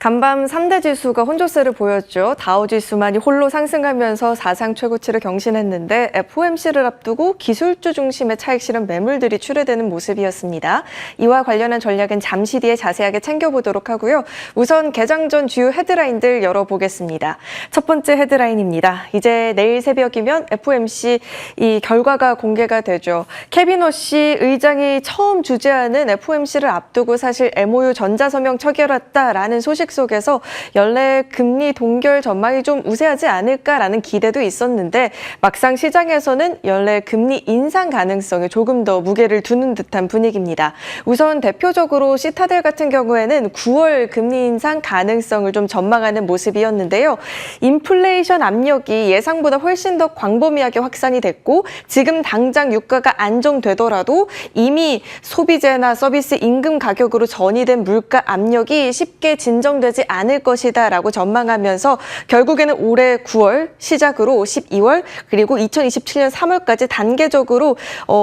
간밤 3대 지수가 혼조세를 보였죠. 다우지수만이 홀로 상승하면서 사상 최고치를 경신했는데 FOMC를 앞두고 기술주 중심의 차익 실현 매물들이 출회되는 모습이었습니다. 이와 관련한 전략은 잠시 뒤에 자세하게 챙겨보도록 하고요. 우선 개장 전 주요 헤드라인들 열어보겠습니다. 첫 번째 헤드라인입니다. 이제 내일 새벽이면 FOMC 이 결과가 공개가 되죠. 케빈 워시 의장이 처음 주재하는 FOMC를 앞두고 사실 MOU 전자서명 처결했다라는 소식 속에서 연내 금리 동결 전망이 좀 우세하지 않을까라는 기대도 있었는데 막상 시장에서는 연내 금리 인상 가능성에 조금 더 무게를 두는 듯한 분위기입니다. 우선 대표적으로 시타델 같은 경우에는 9월 금리 인상 가능성을 좀 전망하는 모습이었는데요. 인플레이션 압력이 예상보다 훨씬 더 광범위하게 확산이 됐고 지금 당장 유가가 안정되더라도 이미 소비재나 서비스 임금 가격으로 전이된 물가 압력이 쉽게 진정되지 않을 것이다라고 전망하면서 결국에는 올해 9월 시작으로 12월 그리고 2027년 3월까지 단계적으로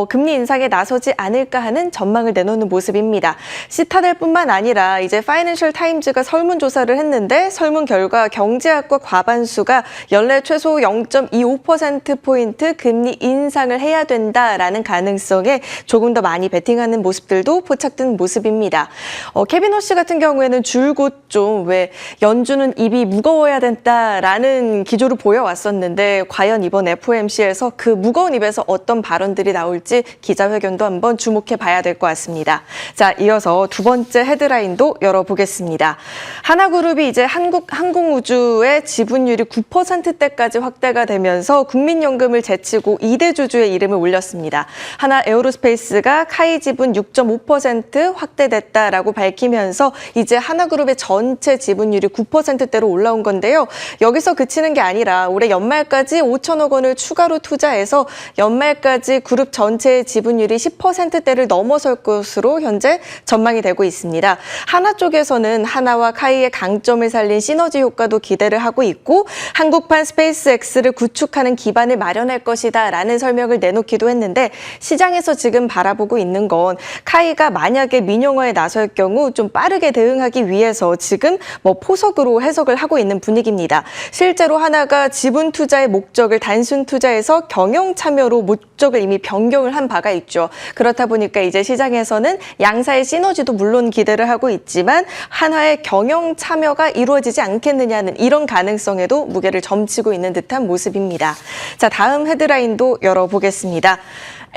금리 인상에 나서지 않을까 하는 전망을 내놓는 모습입니다. 시타델뿐만 아니라 이제 파이낸셜 타임즈가 설문조사를 했는데 설문 결과 경제학과 과반수가 연내 최소 0.25%포인트 금리 인상을 해야 된다라는 가능성에 조금 더 많이 베팅하는 모습들도 포착된 모습입니다. 케빈 워시 같은 경우에는 줄곧 좀 왜 연준은 입이 무거워야 된다라는 기조를 보여왔었는데 과연 이번 FOMC에서 그 무거운 입에서 어떤 발언들이 나올지 기자회견도 한번 주목해 봐야 될 것 같습니다. 자, 이어서 두 번째 헤드라인도 열어보겠습니다. 하나그룹이 이제 항공우주의 지분율이 9%대까지 확대가 되면서 국민연금을 제치고 2대 주주의 이름을 올렸습니다. 하나 에어로스페이스가 카이 지분 6.5% 확대됐다라고 밝히면서 이제 하나그룹의 전체 지분율이 9%대로 올라온 건데요. 여기서 그치는 게 아니라 올해 연말까지 5천억 원을 추가로 투자해서 연말까지 그룹 전체의 지분율이 10%대를 넘어설 것으로 현재 전망이 되고 있습니다. 하나 쪽에서는 하나와 카이의 강점을 살린 시너지 효과도 기대를 하고 있고 한국판 스페이스X를 구축하는 기반을 마련할 것이다 라는 설명을 내놓기도 했는데 시장에서 지금 바라보고 있는 건 카이가 만약에 민영화에 나설 경우 좀 빠르게 대응하기 위해서 지금 포석으로 해석을 하고 있는 분위기입니다. 실제로 하나가 지분 투자의 목적을 단순 투자에서 경영 참여로 목적을 이미 변경을 한 바가 있죠. 그렇다 보니까 이제 시장에서는 양사의 시너지도 물론 기대를 하고 있지만 하나의 경영 참여가 이루어지지 않겠느냐는 이런 가능성에도 무게를 점치고 있는 듯한 모습입니다. 자, 다음 헤드라인도 열어보겠습니다.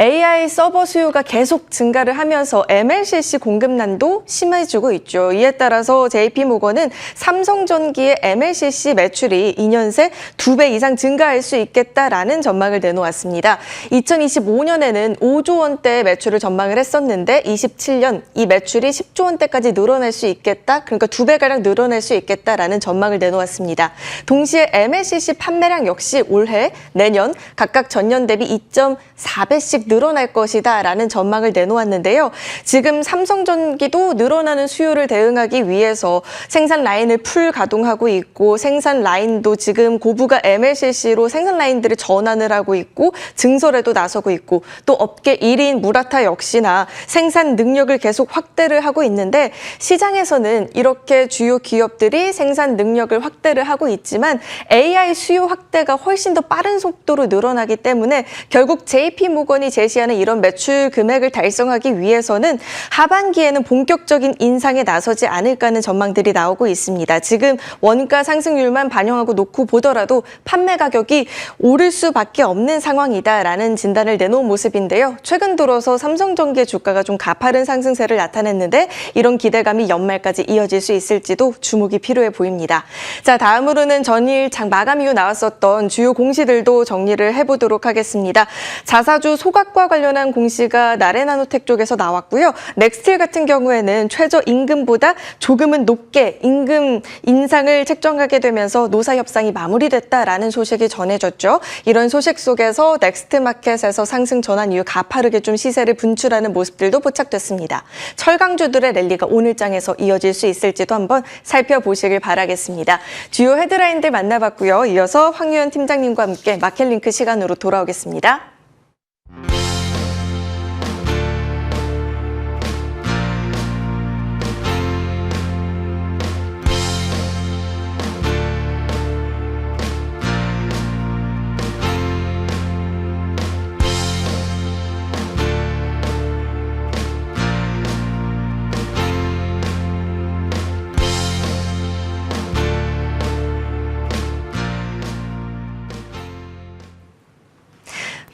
AI 서버 수요가 계속 증가를 하면서 MLCC 공급난도 심해지고 있죠. 이에 따라서 JP모건은 삼성전기의 MLCC 매출이 2년 새 2배 이상 증가할 수 있겠다라는 전망을 내놓았습니다. 2025년에는 5조 원대의 매출을 전망을 했었는데 27년 이 매출이 10조 원대까지 늘어날 수 있겠다. 그러니까 2배가량 늘어날 수 있겠다라는 전망을 내놓았습니다. 동시에 MLCC 판매량 역시 올해, 내년 각각 전년 대비 2.4배씩 늘어날 것이다라는 전망을 내놓았는데요. 지금 삼성전기도 늘어나는 수요를 대응하기 위해서 생산 라인을 풀 가동하고 있고 생산 라인도 지금 고부가 MLCC로 생산 라인들을 전환을 하고 있고 증설에도 나서고 있고 또 업계 1위인 무라타 역시나 생산 능력을 계속 확대를 하고 있는데 시장에서는 이렇게 주요 기업들이 생산 능력을 확대를 하고 있지만 AI 수요 확대가 훨씬 더 빠른 속도로 늘어나기 때문에 결국 JP모건이 제시하는 이런 매출 금액을 달성하기 위해서는 하반기에는 본격적인 인상에 나서지 않을까 하는 전망들이 나오고 있습니다. 지금 원가 상승률만 반영하고 놓고 보더라도 판매 가격이 오를 수밖에 없는 상황이다라는 진단을 내놓은 모습인데요. 최근 들어서 삼성전기의 주가가 좀 가파른 상승세를 나타냈는데 이런 기대감이 연말까지 이어질 수 있을지도 주목이 필요해 보입니다. 자, 다음으로는 전일 장 마감 이후 나왔었던 주요 공시들도 정리를 해보도록 하겠습니다. 자사주 소각과 관련한 공시가 나래나노텍 쪽에서 나왔고요. 넥스틸 같은 경우에는 최저임금보다 조금은 높게 임금 인상을 책정하게 되면서 노사 협상이 마무리됐다라는 소식이 전해졌죠. 이런 소식 속에서 넥스트마켓에서 상승 전환 이후 가파르게 좀 시세를 분출하는 모습들도 포착됐습니다. 철강주들의 랠리가 오늘장에서 이어질 수 있을지도 한번 살펴보시길 바라겠습니다. 주요 헤드라인들 만나봤고요. 이어서 황유연 팀장님과 함께 마켓링크 시간으로 돌아오겠습니다.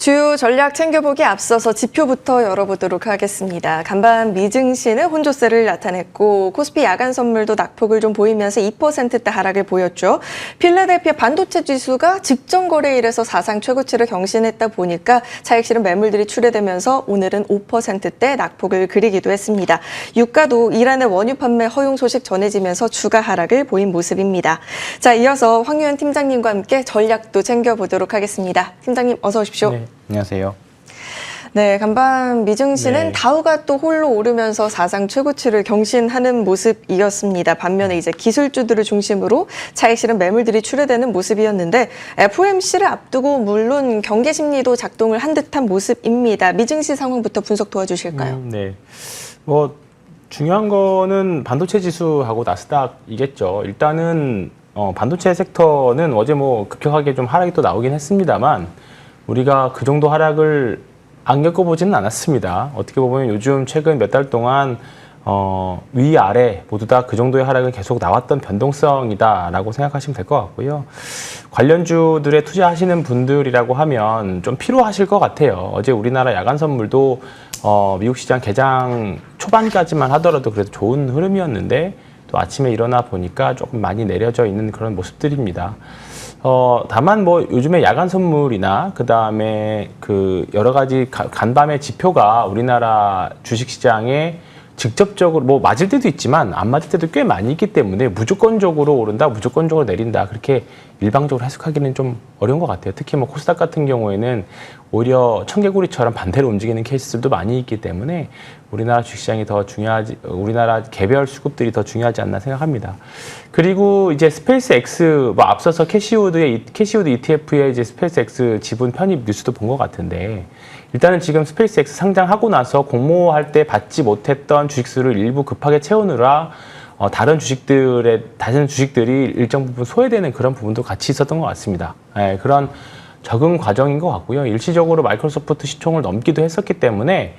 주요 전략 챙겨보기 앞서서 지표부터 열어보도록 하겠습니다. 간밤 미증시는 혼조세를 나타냈고 코스피 야간 선물도 낙폭을 좀 보이면서 2%대 하락을 보였죠. 필라델피아 반도체 지수가 직전 거래일에서 사상 최고치를 경신했다 보니까 차익 실은 매물들이 출회되면서 오늘은 5%대 낙폭을 그리기도 했습니다. 유가도 이란의 원유 판매 허용 소식 전해지면서 추가 하락을 보인 모습입니다. 자, 이어서 황유현 팀장님과 함께 전략도 챙겨보도록 하겠습니다. 팀장님 어서 오십시오. 네, 안녕하세요. 네, 간밤 미증시는 다우가 또 홀로 오르면서 사상 최고치를 경신하는 모습이었습니다. 반면에 이제 기술주들을 중심으로 차익 실은 매물들이 출회되는 모습이었는데 FOMC를 앞두고 물론 경계 심리도 작동을 한 듯한 모습입니다. 미증시 상황부터 분석 도와주실까요? 네, 뭐 중요한 거는 반도체 지수하고 나스닥이겠죠. 일단은 반도체 섹터는 어제 뭐 급격하게 좀 하락이 또 나오긴 했습니다만 우리가 그 정도 하락을 안 겪어보지는 않았습니다. 어떻게 보면 요즘 최근 몇 달 동안 위아래 모두 다 그 정도의 하락은 계속 나왔던 변동성이다라고 생각하시면 될 것 같고요. 관련주들에 투자하시는 분들이라고 하면 좀 피로하실 것 같아요. 어제 우리나라 야간 선물도 미국 시장 개장 초반까지만 하더라도 그래도 좋은 흐름이었는데 또 아침에 일어나 보니까 조금 많이 내려져 있는 그런 모습들입니다. 다만 뭐 요즘에 야간 선물이나 그 다음에 그 여러 가지 간밤의 지표가 우리나라 주식시장에 직접적으로 뭐 맞을 때도 있지만 안 맞을 때도 꽤 많이 있기 때문에 무조건적으로 오른다, 무조건적으로 내린다 그렇게 일방적으로 해석하기는 좀 어려운 것 같아요. 특히 뭐 코스닥 같은 경우에는 오히려 청개구리처럼 반대로 움직이는 케이스들도 많이 있기 때문에 우리나라 주식시장이 더 중요하지, 우리나라 개별 수급들이 더 중요하지 않나 생각합니다. 그리고 이제 스페이스 X, 뭐 앞서서 캐시우드 ETF의 이제 스페이스 X 지분 편입 뉴스도 본 것 같은데 일단은 지금 스페이스 X 상장하고 나서 공모할 때 받지 못했던 주식수를 일부 급하게 채우느라 다른 주식들이 일정 부분 소외되는 그런 부분도 같이 있었던 것 같습니다. 네, 그런 적응 과정인 것 같고요. 일시적으로 마이크로소프트 시총을 넘기도 했었기 때문에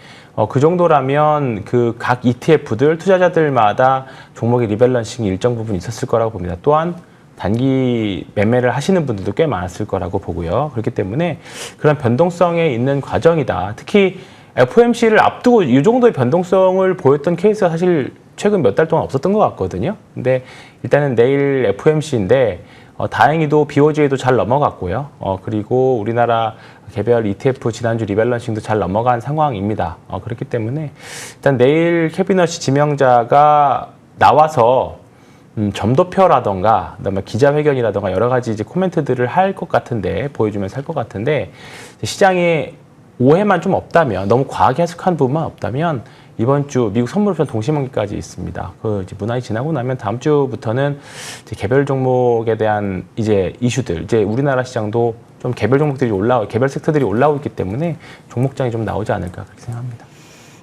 그 정도라면 그 각 ETF들, 투자자들마다 종목의 리밸런싱이 일정 부분 있었을 거라고 봅니다. 또한 단기 매매를 하시는 분들도 꽤 많았을 거라고 보고요. 그렇기 때문에 그런 변동성에 있는 과정이다. 특히 FOMC를 앞두고 이 정도의 변동성을 보였던 케이스가 사실 최근 몇 달 동안 없었던 것 같거든요. 근데 일단은 내일 FOMC인데 다행히도 BOJ도 잘 넘어갔고요. 그리고 우리나라 개별 ETF 지난주 리밸런싱도 잘 넘어간 상황입니다. 그렇기 때문에 일단 내일 캐비너시 지명자가 나와서 점도표라던가 그다음에 기자회견이라던가 여러 가지 이제 코멘트들을 할 것 같은데 보여주면서 할 것 같은데 시장에 오해만 좀 없다면 너무 과하게 해석한 부분만 없다면 이번 주 미국 선물옵션 동시만기까지 있습니다. 그 이제 문화이 지나고 나면 다음 주부터는 이제 개별 종목에 대한 이제 이슈들 이제 우리나라 시장도 좀 개별 섹터들이 올라오고 있기 때문에 종목장이 좀 나오지 않을까 그렇게 생각합니다.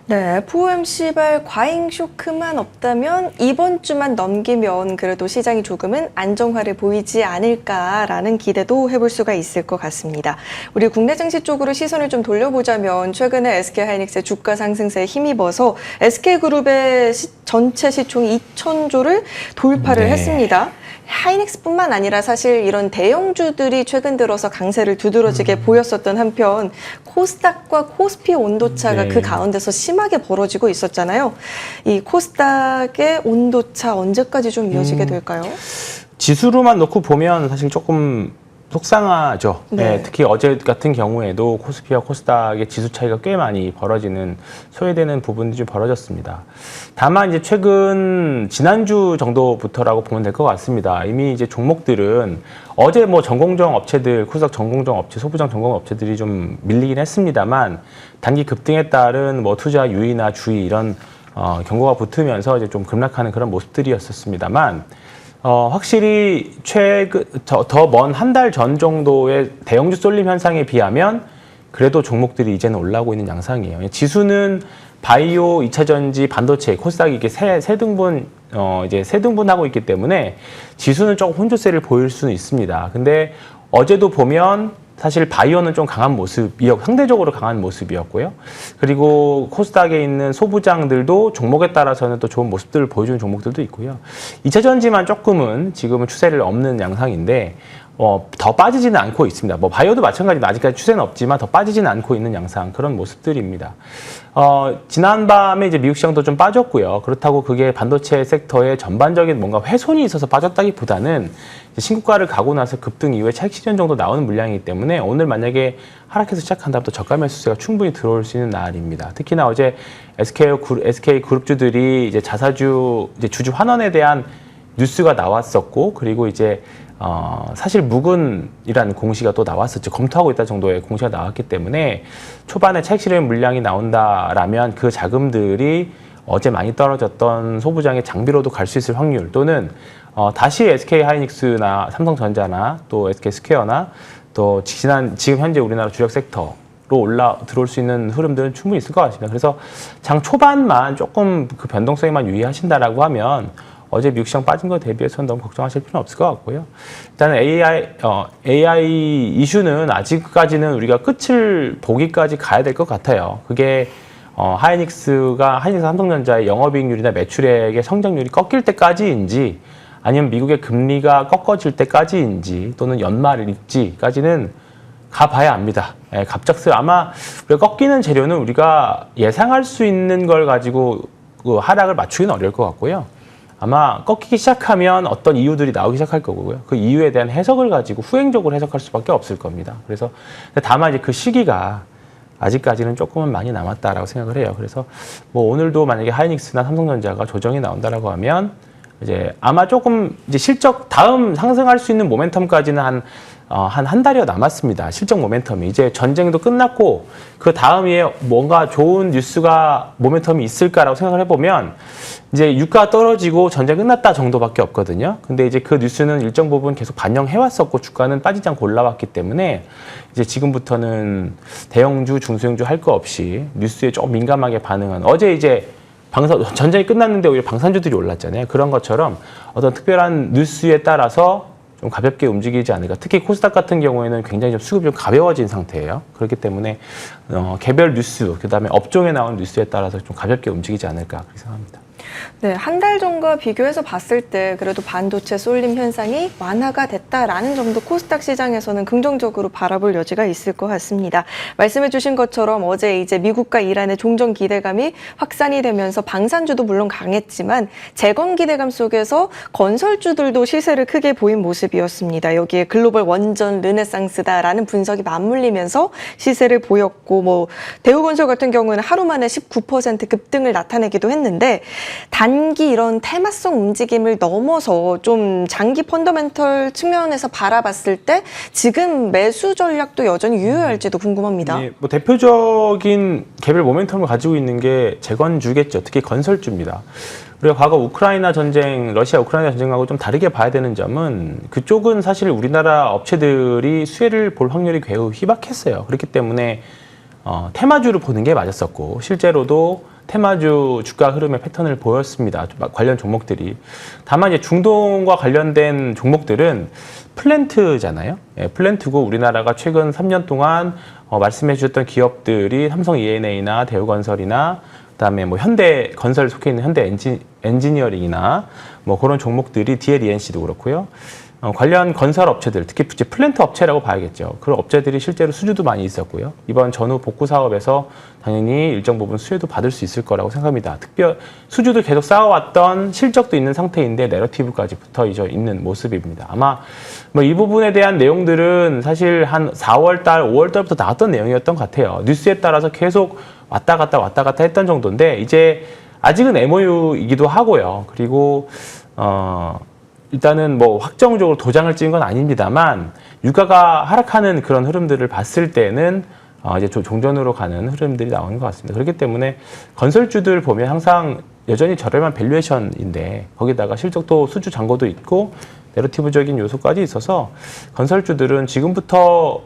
네, FOMC발 과잉 쇼크만 없다면 이번 주만 넘기면 그래도 시장이 조금은 안정화를 보이지 않을까라는 기대도 해볼 수가 있을 것 같습니다. 우리 국내 증시 쪽으로 시선을 좀 돌려보자면 최근에 SK하이닉스의 주가 상승세에 힘입어서 SK그룹의 전체 시총이 2,000조를 돌파를 했습니다. 하이닉스뿐만 아니라 사실 이런 대형주들이 최근 들어서 강세를 두드러지게 보였었던 한편 코스닥과 코스피 온도차가 그 가운데서 심하게 벌어지고 있었잖아요. 이 코스닥의 온도차 언제까지 좀 이어지게 될까요? 지수로만 놓고 보면 사실 조금 속상하죠. 네, 특히 어제 같은 경우에도 코스피와 코스닥의 지수 차이가 꽤 많이 벌어지는 소외되는 부분이 좀 벌어졌습니다. 다만 이제 지난주 정도부터라고 보면 될 것 같습니다. 이미 이제 종목들은 어제 뭐 전공정 업체들, 코스닥 전공정 업체, 소부장 전공 업체들이 좀 밀리긴 했습니다만 단기 급등에 따른 뭐 투자 유의나 주의 이런 경고가 붙으면서 이제 좀 급락하는 그런 모습들이었었습니다만. 확실히 더 먼 한 달 전 정도의 대형주 쏠림 현상에 비하면 그래도 종목들이 이제는 올라오고 있는 양상이에요. 지수는 바이오, 2차 전지, 반도체, 코스닥이 이게 세 등분하고 있기 때문에 지수는 조금 혼조세를 보일 수는 있습니다. 근데 어제도 보면 사실 바이오는 좀 상대적으로 강한 모습이었고요. 그리고 코스닥에 있는 소부장들도 종목에 따라서는 또 좋은 모습들을 보여주는 종목들도 있고요. 2차 전지만 조금은 지금은 추세를 없는 양상인데 더 빠지지는 않고 있습니다. 뭐 바이오도 마찬가지입니다. 아직까지 추세는 없지만 더 빠지지는 않고 있는 양상 그런 모습들입니다. 지난밤에 이제 미국 시장도 좀 빠졌고요. 그렇다고 그게 반도체 섹터의 전반적인 뭔가 훼손이 있어서 빠졌다기보다는 신고가를 가고 나서 급등 이후에 차익 실현 정도 나오는 물량이기 때문에 오늘 만약에 하락해서 시작한다면 또 저가 매수세가 충분히 들어올 수 있는 날입니다. 특히나 어제 SK 그룹주들이 이제 자사주 이제 주주 환원에 대한 뉴스가 나왔었고 그리고 이제 사실 묵은이라는 공시가 또 나왔었죠. 검토하고 있다 정도의 공시가 나왔기 때문에 초반에 차익 실현 물량이 나온다라면 그 자금들이 어제 많이 떨어졌던 소부장의 장비로도 갈 수 있을 확률 또는 다시 SK 하이닉스나 삼성전자나 또 SK 스퀘어나 또 지금 현재 우리나라 주력 섹터로 들어올 수 있는 흐름들은 충분히 있을 것 같습니다. 그래서 장 초반만 조금 그 변동성에만 유의하신다라고 하면 어제 미국 시장 빠진 거 대비해서는 너무 걱정하실 필요는 없을 것 같고요. 일단 AI 이슈는 아직까지는 우리가 끝을 보기까지 가야 될 것 같아요. 그게 하이닉스 삼성전자의 영업이익률이나 매출액의 성장률이 꺾일 때까지인지 아니면 미국의 금리가 꺾어질 때까지인지 또는 연말일지까지는 가봐야 합니다. 아마 우리가 꺾이는 재료는 우리가 예상할 수 있는 걸 가지고 그 하락을 맞추기는 어려울 것 같고요. 아마 꺾이기 시작하면 어떤 이유들이 나오기 시작할 거고요. 그 이유에 대한 해석을 가지고 후행적으로 해석할 수밖에 없을 겁니다. 그래서 다만 이제 그 시기가 아직까지는 조금은 많이 남았다라고 생각을 해요. 그래서 뭐 오늘도 만약에 하이닉스나 삼성전자가 조정이 나온다라고 하면 이제 아마 조금 이제 실적 다음 상승할 수 있는 모멘텀까지는 한 달여 남았습니다. 실적 모멘텀이. 이제 전쟁도 끝났고 그 다음에 뭔가 좋은 뉴스가 모멘텀이 있을까라고 생각을 해보면 이제 유가가 떨어지고 전쟁 끝났다 정도밖에 없거든요. 근데 이제 그 뉴스는 일정 부분 계속 반영해왔었고 주가는 빠지지 않고 올라왔기 때문에 이제 지금부터는 대형주, 중소형주 할 거 없이 뉴스에 조금 민감하게 반응한 어제 이제 전쟁이 끝났는데 오히려 방산주들이 올랐잖아요. 그런 것처럼 어떤 특별한 뉴스에 따라서 좀 가볍게 움직이지 않을까. 특히 코스닥 같은 경우에는 굉장히 좀 수급이 좀 가벼워진 상태예요. 그렇기 때문에 개별 뉴스, 그다음에 업종에 나온 뉴스에 따라서 좀 가볍게 움직이지 않을까 그렇게 생각합니다. 네, 한 달 전과 비교해서 봤을 때 그래도 반도체 쏠림 현상이 완화가 됐다라는 점도 코스닥 시장에서는 긍정적으로 바라볼 여지가 있을 것 같습니다. 말씀해 주신 것처럼 어제 이제 미국과 이란의 종전 기대감이 확산이 되면서 방산주도 물론 강했지만 재건 기대감 속에서 건설주들도 시세를 크게 보인 모습이었습니다. 여기에 글로벌 원전 르네상스다라는 분석이 맞물리면서 시세를 보였고 뭐 대우건설 같은 경우는 하루 만에 19% 급등을 나타내기도 했는데 단기 이런 테마성 움직임을 넘어서 좀 장기 펀더멘털 측면에서 바라봤을 때 지금 매수 전략도 여전히 유효할지도 궁금합니다. 네, 뭐 대표적인 개별 모멘텀을 가지고 있는 게 재건주겠죠. 특히 건설주입니다. 우리가 과거 러시아 우크라이나 전쟁하고 좀 다르게 봐야 되는 점은 그쪽은 사실 우리나라 업체들이 수혜를 볼 확률이 매우 희박했어요. 그렇기 때문에 테마주를 보는 게 맞았었고 실제로도 테마주 주가 흐름의 패턴을 보였습니다. 관련 종목들이. 다만 이제 중동과 관련된 종목들은 플랜트잖아요. 예, 플랜트고 우리나라가 최근 3년 동안 말씀해 주셨던 기업들이 삼성 E&A나 대우건설이나 그다음에 뭐 현대건설 속해 있는 현대 엔지니어링이나 뭐 그런 종목들이 DL-ENC도 그렇고요. 관련 건설 업체들, 특히 플랜트 업체라고 봐야겠죠. 그런 업체들이 실제로 수주도 많이 있었고요. 이번 전후 복구 사업에서 당연히 일정 부분 수혜도 받을 수 있을 거라고 생각합니다. 수주도 계속 쌓아왔던 실적도 있는 상태인데 내러티브까지 붙어 있는 모습입니다. 아마 뭐 이 부분에 대한 내용들은 사실 한 4월 달, 5월 달부터 나왔던 내용이었던 것 같아요. 뉴스에 따라서 계속 왔다 갔다 했던 정도인데 이제 아직은 MOU이기도 하고요. 그리고 일단은 뭐 확정적으로 도장을 찍은 건 아닙니다만 유가가 하락하는 그런 흐름들을 봤을 때는 이제 종전으로 가는 흐름들이 나오는 것 같습니다. 그렇기 때문에 건설주들 보면 항상 여전히 저렴한 밸류에이션인데 거기다가 실적도 수주 잔고도 있고 내러티브적인 요소까지 있어서 건설주들은 지금부터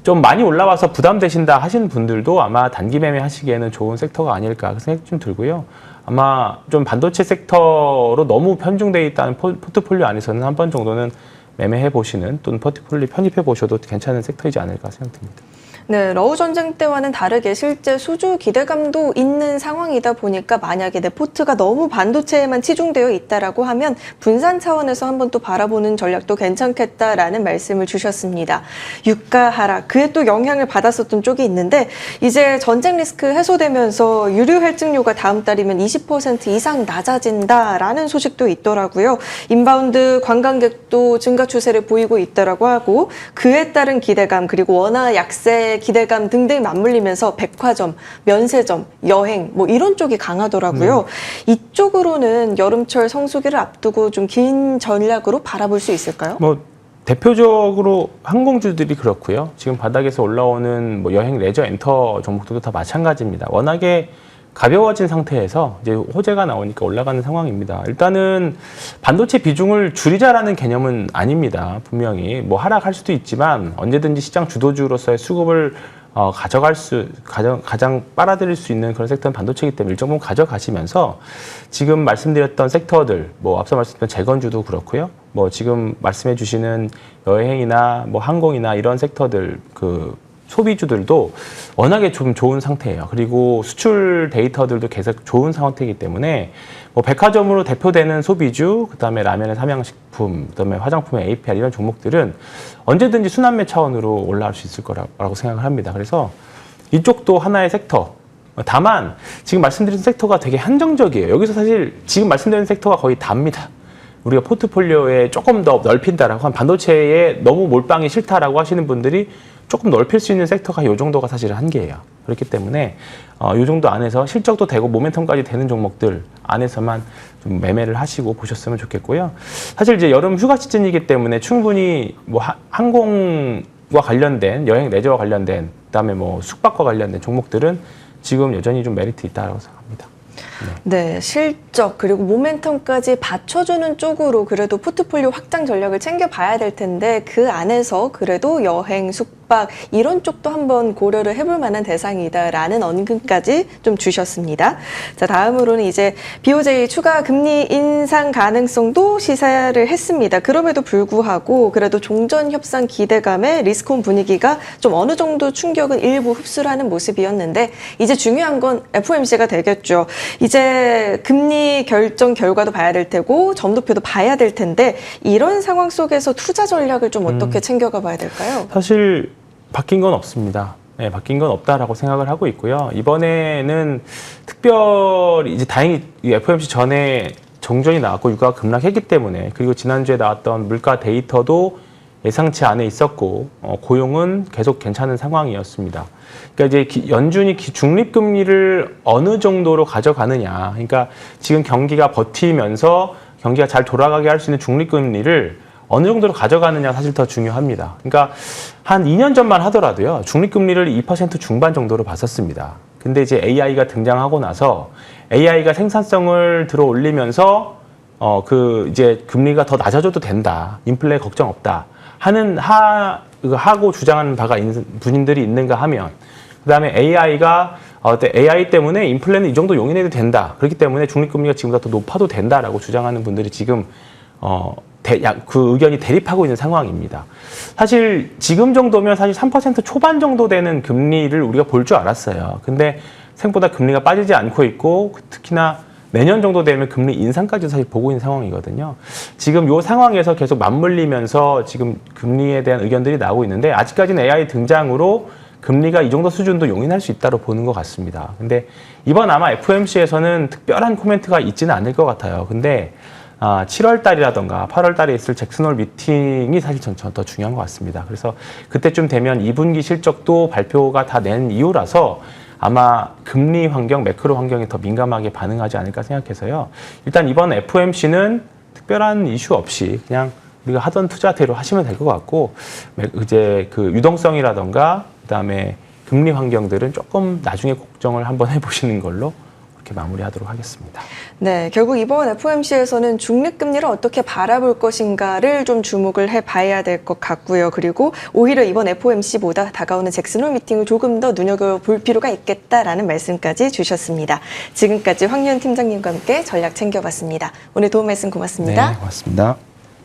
좀 많이 올라와서 부담되신다 하시는 분들도 아마 단기 매매 하시기에는 좋은 섹터가 아닐까 생각이 좀 들고요. 아마 좀 반도체 섹터로 너무 편중되어 있다는 포트폴리오 안에서는 한 번 정도는 매매해 보시는 또는 포트폴리오 편입해 보셔도 괜찮은 섹터이지 않을까 생각됩니다. 네, 러우 전쟁 때와는 다르게 실제 수주 기대감도 있는 상황이다 보니까 만약에 내 포트가 너무 반도체에만 치중되어 있다라고 하면 분산 차원에서 한번 또 바라보는 전략도 괜찮겠다라는 말씀을 주셨습니다. 유가 하락, 그에 또 영향을 받았었던 쪽이 있는데 이제 전쟁 리스크 해소되면서 유류 할증료가 다음 달이면 20% 이상 낮아진다라는 소식도 있더라고요. 인바운드 관광객도 증가 추세를 보이고 있다라고 하고 그에 따른 기대감 그리고 원화 약세 기대감 등등이 맞물리면서 백화점, 면세점, 여행 뭐 이런 쪽이 강하더라고요. 이쪽으로는 여름철 성수기를 앞두고 좀 긴 전략으로 바라볼 수 있을까요? 뭐 대표적으로 항공주들이 그렇고요. 지금 바닥에서 올라오는 뭐 여행, 레저, 엔터 종목들도 다 마찬가지입니다. 워낙에 가벼워진 상태에서 이제 호재가 나오니까 올라가는 상황입니다. 일단은 반도체 비중을 줄이자라는 개념은 아닙니다. 분명히 뭐 하락할 수도 있지만 언제든지 시장 주도주로서의 수급을 가장 빨아들일 수 있는 그런 섹터는 반도체이기 때문에 일정 부분 가져가시면서 지금 말씀드렸던 섹터들, 뭐 앞서 말씀드렸던 재건주도 그렇고요. 뭐 지금 말씀해 주시는 여행이나 뭐 항공이나 이런 섹터들 소비주들도 워낙에 좀 좋은 상태예요. 그리고 수출 데이터들도 계속 좋은 상태이기 때문에 뭐 백화점으로 대표되는 소비주, 그다음에 라면의 삼양식품, 그다음에 화장품의 APR 이런 종목들은 언제든지 순환매 차원으로 올라갈 수 있을 거라고 생각을 합니다. 그래서 이쪽도 하나의 섹터. 다만 지금 말씀드린 섹터가 되게 한정적이에요. 여기서 사실 지금 말씀드린 섹터가 거의 답니다. 우리가 포트폴리오에 조금 더 넓힌다라고 한 반도체에 너무 몰빵이 싫다라고 하시는 분들이 조금 넓힐 수 있는 섹터가 이 정도가 사실은 한계예요. 그렇기 때문에 이 정도 안에서 실적도 되고 모멘텀까지 되는 종목들 안에서만 좀 매매를 하시고 보셨으면 좋겠고요. 사실 이제 여름 휴가 시즌이기 때문에 충분히 뭐 항공과 관련된 여행 레저와 관련된 그다음에 뭐 숙박과 관련된 종목들은 지금 여전히 좀 메리트 있다고 생각합니다. 네, 실적 그리고 모멘텀까지 받쳐주는 쪽으로 그래도 포트폴리오 확장 전략을 챙겨봐야 될 텐데 그 안에서 그래도 여행, 숙박 이런 쪽도 한번 고려를 해볼 만한 대상이다라는 언급까지 좀 주셨습니다. 자, 다음으로는 이제 BOJ 추가 금리 인상 가능성도 시사를 했습니다. 그럼에도 불구하고 그래도 종전 협상 기대감에 리스크온 분위기가 좀 어느 정도 충격은 일부 흡수를 하는 모습이었는데 이제 중요한 건 FOMC가 되겠죠. 이제 금리 결정 결과도 봐야 될 테고 점도표도 봐야 될 텐데 이런 상황 속에서 투자 전략을 좀 어떻게 챙겨가 봐야 될까요? 사실 바뀐 건 없습니다. 네, 바뀐 건 없다라고 생각을 하고 있고요. 이번에는 특별히 이제 다행히 FOMC 전에 정전이 나왔고 유가가 급락했기 때문에 그리고 지난주에 나왔던 물가 데이터도 예상치 안에 있었고 고용은 계속 괜찮은 상황이었습니다. 그러니까 이제 연준이 중립금리를 어느 정도로 가져가느냐. 그러니까 지금 경기가 버티면서 경기가 잘 돌아가게 할 수 있는 중립금리를 어느 정도로 가져가느냐 사실 더 중요합니다. 그러니까 한 2년 전만 하더라도요. 중립금리를 2% 중반 정도로 봤었습니다. 근데 이제 AI가 등장하고 나서 AI가 생산성을 들어 올리면서 이제 금리가 더 낮아져도 된다. 인플레 걱정 없다. 하고 주장하는 바가 있는 분들이 있는가 하면 그다음에 AI 때문에 인플레는 이 정도 용인해도 된다. 그렇기 때문에 중립금리가 지금보다 더 높아도 된다라고 주장하는 분들이 지금 그 의견이 대립하고 있는 상황입니다. 사실 지금 정도면 사실 3% 초반 정도 되는 금리를 우리가 볼 줄 알았어요. 근데 생각보다 금리가 빠지지 않고 있고 특히나 내년 정도 되면 금리 인상까지 사실 보고 있는 상황이거든요. 지금 이 상황에서 계속 맞물리면서 지금 금리에 대한 의견들이 나오고 있는데 아직까지는 AI 등장으로 금리가 이 정도 수준도 용인할 수 있다고 보는 것 같습니다. 근데 이번 아마 FOMC에서는 특별한 코멘트가 있지는 않을 것 같아요. 근데 7월 달이라던가 8월 달에 있을 잭슨홀 미팅이 사실 전 더 중요한 것 같습니다. 그래서 그때쯤 되면 2분기 실적도 발표가 다 낸 이후라서 아마 금리 환경, 매크로 환경에 더 민감하게 반응하지 않을까 생각해서요. 일단 이번 FOMC는 특별한 이슈 없이 그냥 우리가 하던 투자대로 하시면 될 것 같고 이제 그 유동성이라던가 그다음에 금리 환경들은 조금 나중에 걱정을 한번 해보시는 걸로 그렇게 마무리하도록 하겠습니다. 네, 결국 이번 FOMC에서는 중립금리를 어떻게 바라볼 것인가를 좀 주목을 해봐야 될 것 같고요. 그리고 오히려 이번 FOMC보다 다가오는 잭슨홀 미팅을 조금 더 눈여겨볼 필요가 있겠다라는 말씀까지 주셨습니다. 지금까지 황유현 팀장님과 함께 전략 챙겨봤습니다. 오늘 도움 말씀 고맙습니다. 네, 고맙습니다.